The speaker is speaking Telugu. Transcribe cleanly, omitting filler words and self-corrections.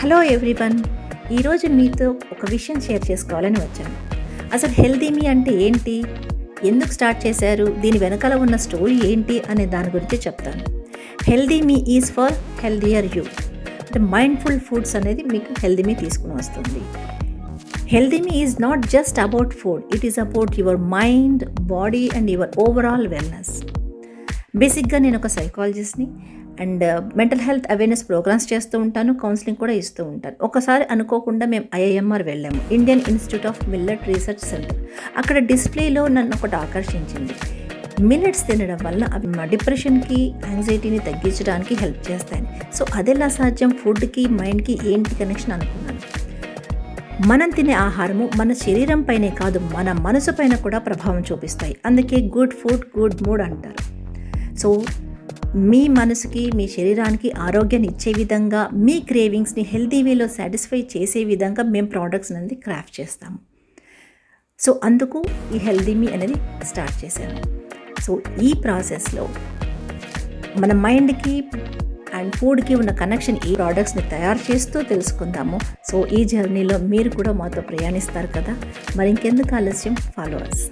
Hello everyone. ఈరోజు మీతో ఒక విషయం షేర్ చేసుకోవాలని వచ్చాను. అసలు హెల్తీ మీ అంటే ఏంటి, ఎందుకు స్టార్ట్ చేశారు, దీని వెనకాల ఉన్న స్టోరీ ఏంటి అనే దాని గురించి చెప్తాను. Healthy me is for healthier you. అంటే మైండ్ఫుల్ ఫుడ్స్ అనేది మీకు హెల్తీ మీ తీసుకుని వస్తుంది. Healthy me is not just about food, it is about your mind, body and your overall wellness. బేసిక్గా నేను ఒక సైకాలజిస్ట్ని and mental health awareness programs చేస్తూ ఉంటాను, కౌన్సిలింగ్ కూడా ఇస్తూ ఉంటాను. ఒకసారి అనుకోకుండా మేము ఐఐఎంఆర్ వెళ్ళాము, Indian institute of millet research centre. అక్కడ డిస్ప్లేలో నన్ను ఒకటి ఆకర్షించింది. మిల్లెట్స్ తినడం వల్ల అవి మా డిప్రెషన్కి, యాంగ్జైటీని తగ్గించడానికి హెల్ప్ చేస్తాయని. సో అదెలా సాధ్యం, ఫుడ్కి మైండ్కి ఏంటి కనెక్షన్ అనుకున్నాను. మనం తినే ఆహారము మన శరీరం పైనే కాదు, మన మనసు పైన కూడా ప్రభావం చూపిస్తాయి. అందుకే గుడ్ ఫుడ్ గుడ్ మూడ్ అంటారు. సో మీ మనసుకి, మీ శరీరానికి ఆరోగ్యాన్ని ఇచ్చే విధంగా, మీ క్రేవింగ్స్ని హెల్తీ వేలో సాటిస్ఫై చేసే విధంగా మేము ప్రోడక్ట్స్ అనేది క్రాఫ్ట్ చేస్తాము. సో అందుకు ఈ హెల్తీ మీ అనేది స్టార్ట్ చేశాను. సో ఈ ప్రాసెస్లో మన మైండ్కి అండ్ ఫుడ్కి ఉన్న కనెక్షన్, ఈ ప్రోడక్ట్స్ని తయారు చేస్తూ తెలుసుకుందాము. సో ఈ జర్నీలో మీరు కూడా మాతో ప్రయాణిస్తారు కదా, మరి ఇంకెందుకు ఆలస్యం, ఫాలో అస్.